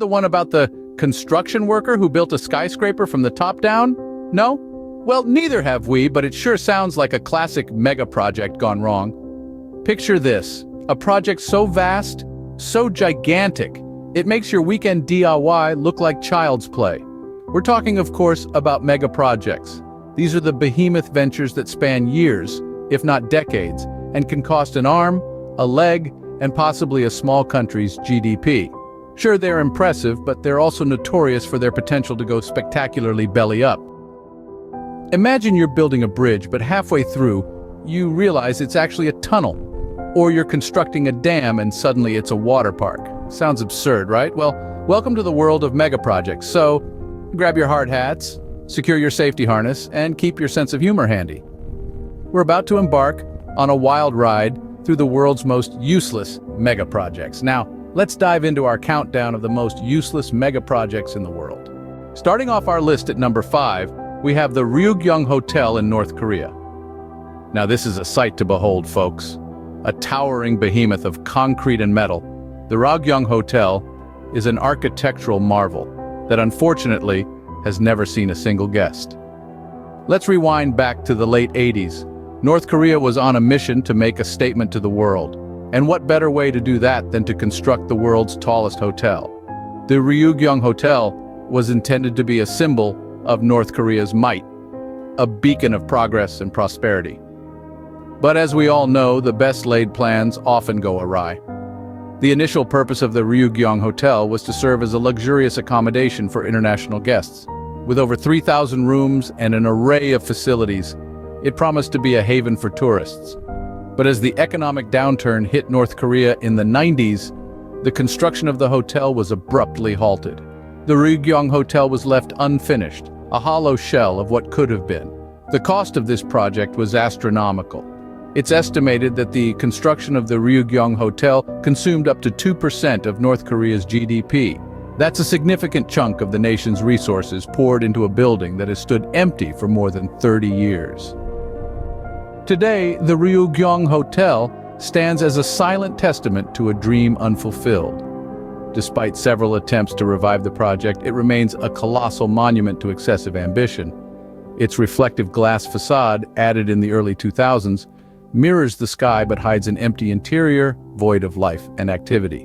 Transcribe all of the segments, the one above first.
the one about the construction worker who built a skyscraper from the top down? No? Well, neither have we, but it sure sounds like a classic mega project gone wrong. Picture this, a project so vast, so gigantic, it makes your weekend DIY look like child's play. We're talking, of course, about megaprojects. These are the behemoth ventures that span years, if not decades, and can cost an arm, a leg, and possibly a small country's GDP. Sure, they're impressive, but they're also notorious for their potential to go spectacularly belly up. Imagine you're building a bridge, but halfway through, you realize it's actually a tunnel. Or you're constructing a dam and suddenly it's a water park. Sounds absurd, right? Well, welcome to the world of megaprojects. So, grab your hard hats, secure your safety harness, and keep your sense of humor handy. We're about to embark on a wild ride through the world's most useless megaprojects. Now, let's dive into our countdown of the most useless megaprojects in the world. Starting off our list at number 5, we have the Ryugyong Hotel in North Korea. Now, this is a sight to behold, folks. A towering behemoth of concrete and metal, the Ryugyong Hotel is an architectural marvel that unfortunately has never seen a single guest. Let's rewind back to the late 80s. North Korea was on a mission to make a statement to the world. And what better way to do that than to construct the world's tallest hotel? The Ryugyong Hotel was intended to be a symbol of North Korea's might, a beacon of progress and prosperity. But as we all know, the best-laid plans often go awry. The initial purpose of the Ryugyong Hotel was to serve as a luxurious accommodation for international guests. With over 3,000 rooms and an array of facilities, it promised to be a haven for tourists. But as the economic downturn hit North Korea in the 90s, the construction of the hotel was abruptly halted. The Ryugyong Hotel was left unfinished, a hollow shell of what could have been. The cost of this project was astronomical. It's estimated that the construction of the Ryugyong Hotel consumed up to 2% of North Korea's GDP. That's a significant chunk of the nation's resources poured into a building that has stood empty for more than 30 years. Today, the Ryugyong Hotel stands as a silent testament to a dream unfulfilled. Despite several attempts to revive the project, it remains a colossal monument to excessive ambition. Its reflective glass facade, added in the early 2000s, mirrors the sky but hides an empty interior, void of life and activity.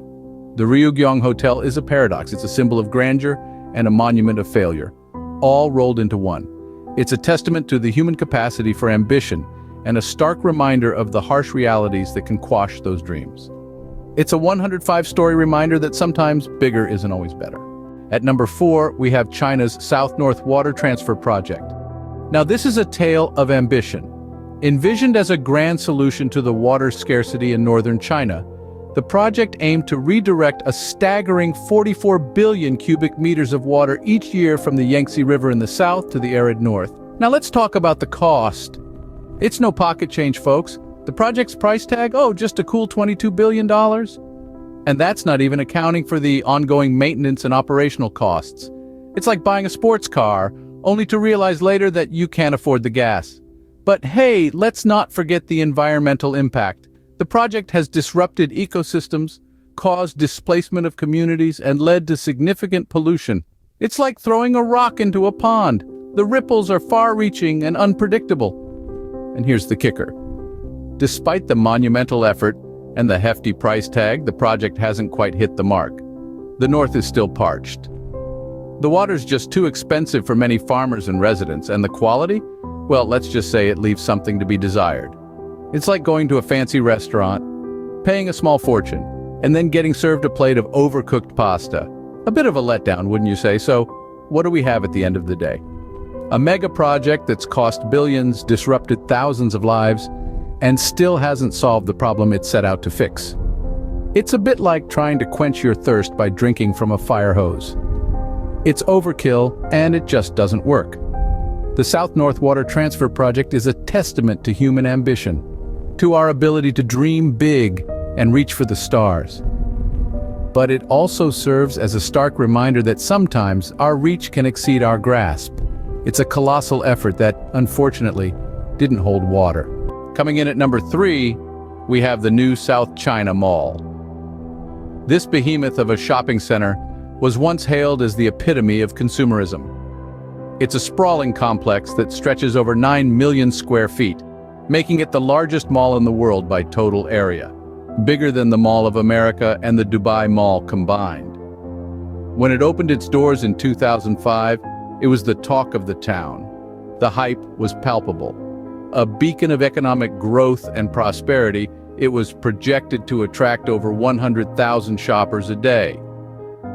The Ryugyong Hotel is a paradox. It's a symbol of grandeur and a monument of failure, all rolled into one. It's a testament to the human capacity for ambition and a stark reminder of the harsh realities that can quash those dreams. It's a 105-story reminder that sometimes bigger isn't always better. At number 4, we have China's South-North Water Transfer Project. Now, this is a tale of ambition. Envisioned as a grand solution to the water scarcity in northern China, the project aimed to redirect a staggering 44 billion cubic meters of water each year from the Yangtze River in the south to the arid north. Now let's talk about the cost. It's no pocket change, folks. The project's price tag, just a cool $22 billion. And that's not even accounting for the ongoing maintenance and operational costs. It's like buying a sports car, only to realize later that you can't afford the gas. But hey, let's not forget the environmental impact. The project has disrupted ecosystems, caused displacement of communities, and led to significant pollution. It's like throwing a rock into a pond. The ripples are far-reaching and unpredictable. And here's the kicker. Despite the monumental effort and the hefty price tag, the project hasn't quite hit the mark. The north is still parched. The water's just too expensive for many farmers and residents, and the quality? Well, let's just say it leaves something to be desired. It's like going to a fancy restaurant, paying a small fortune, and then getting served a plate of overcooked pasta. A bit of a letdown, wouldn't you say? So, what do we have at the end of the day? A mega project that's cost billions, disrupted thousands of lives, and still hasn't solved the problem it set out to fix. It's a bit like trying to quench your thirst by drinking from a fire hose. It's overkill, and it just doesn't work. The South-North Water Transfer Project is a testament to human ambition, to our ability to dream big and reach for the stars. But it also serves as a stark reminder that sometimes our reach can exceed our grasp. It's a colossal effort that, unfortunately, didn't hold water. Coming in at number 3, we have the new South China Mall. This behemoth of a shopping center was once hailed as the epitome of consumerism. It's a sprawling complex that stretches over 9 million square feet, making it the largest mall in the world by total area, bigger than the Mall of America and the Dubai Mall combined. When it opened its doors in 2005, it was the talk of the town. The hype was palpable. A beacon of economic growth and prosperity, it was projected to attract over 100,000 shoppers a day.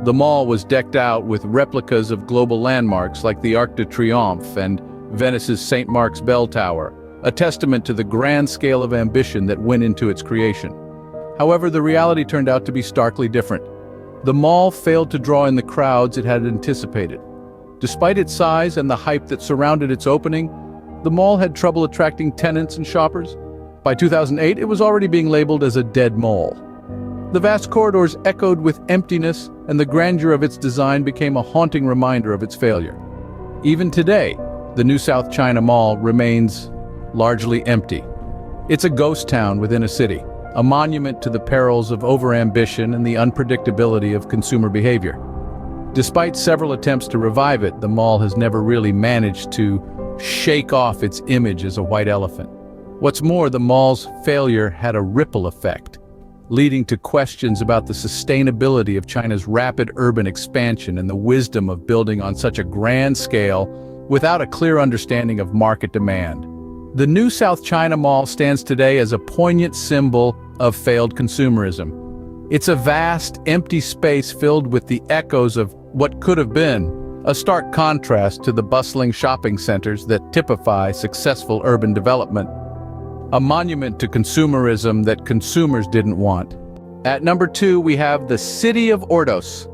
The mall was decked out with replicas of global landmarks like the Arc de Triomphe and Venice's St. Mark's Bell Tower, a testament to the grand scale of ambition that went into its creation. However, the reality turned out to be starkly different. The mall failed to draw in the crowds it had anticipated. Despite its size and the hype that surrounded its opening, the mall had trouble attracting tenants and shoppers. By 2008, it was already being labeled as a dead mall. The vast corridors echoed with emptiness, and the grandeur of its design became a haunting reminder of its failure. Even today, the new South China Mall remains largely empty. It's a ghost town within a city, a monument to the perils of overambition and the unpredictability of consumer behavior. Despite several attempts to revive it, the mall has never really managed to shake off its image as a white elephant. What's more, the mall's failure had a ripple effect, leading to questions about the sustainability of China's rapid urban expansion and the wisdom of building on such a grand scale without a clear understanding of market demand. The new South China Mall stands today as a poignant symbol of failed consumerism. It's a vast, empty space filled with the echoes of what could have been, a stark contrast to the bustling shopping centers that typify successful urban development. A monument to consumerism that consumers didn't want. At number 2, we have the city of Ordos.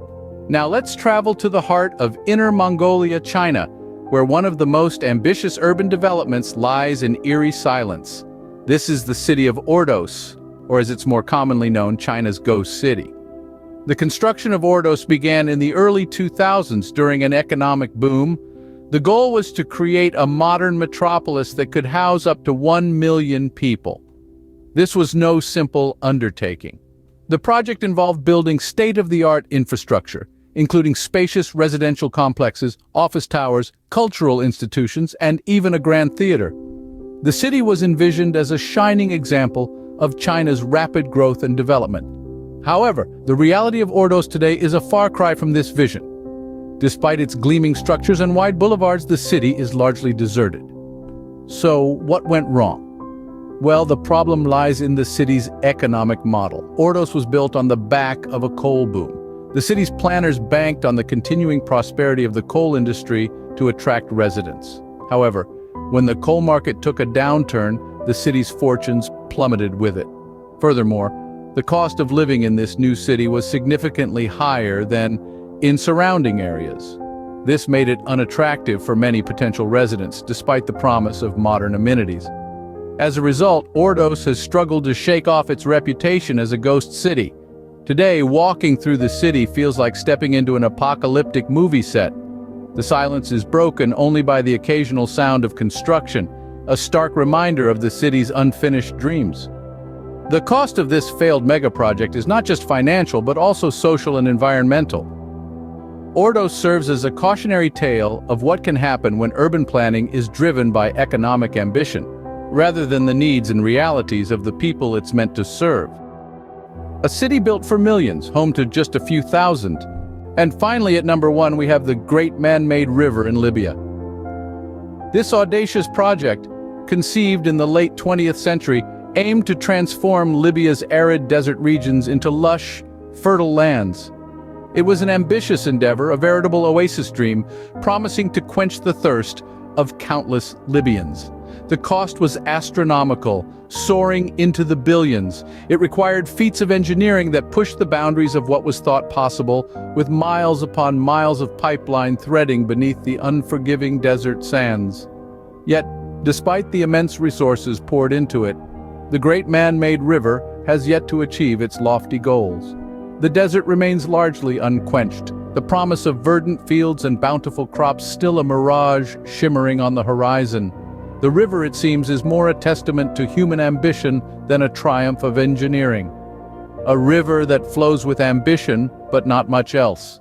Now let's travel to the heart of Inner Mongolia, China, where one of the most ambitious urban developments lies in eerie silence. This is the city of Ordos, or as it's more commonly known, China's Ghost City. The construction of Ordos began in the early 2000s during an economic boom. The goal was to create a modern metropolis that could house up to 1 million people. This was no simple undertaking. The project involved building state-of-the-art infrastructure, including spacious residential complexes, office towers, cultural institutions, and even a grand theater. The city was envisioned as a shining example of China's rapid growth and development. However, the reality of Ordos today is a far cry from this vision. Despite its gleaming structures and wide boulevards, the city is largely deserted. So, what went wrong? Well, the problem lies in the city's economic model. Ordos was built on the back of a coal boom. The city's planners banked on the continuing prosperity of the coal industry to attract residents. However, when the coal market took a downturn, the city's fortunes plummeted with it. Furthermore, the cost of living in this new city was significantly higher than in surrounding areas. This made it unattractive for many potential residents, despite the promise of modern amenities. As a result, Ordos has struggled to shake off its reputation as a ghost city. Today, walking through the city feels like stepping into an apocalyptic movie set. The silence is broken only by the occasional sound of construction, a stark reminder of the city's unfinished dreams. The cost of this failed megaproject is not just financial, but also social and environmental. Ordos serves as a cautionary tale of what can happen when urban planning is driven by economic ambition, rather than the needs and realities of the people it's meant to serve. A city built for millions, home to just a few thousand. And finally, at number 1, we have the great man-made river in Libya. This audacious project, conceived in the late 20th century, aimed to transform Libya's arid desert regions into lush, fertile lands. It was an ambitious endeavor, a veritable oasis dream, promising to quench the thirst of countless Libyans. The cost was astronomical, soaring into the billions. It required feats of engineering that pushed the boundaries of what was thought possible, with miles upon miles of pipeline threading beneath the unforgiving desert sands. Yet, despite the immense resources poured into it, the great man-made river has yet to achieve its lofty goals. The desert remains largely unquenched, the promise of verdant fields and bountiful crops still a mirage shimmering on the horizon. The river, it seems, is more a testament to human ambition than a triumph of engineering. A river that flows with ambition, but not much else.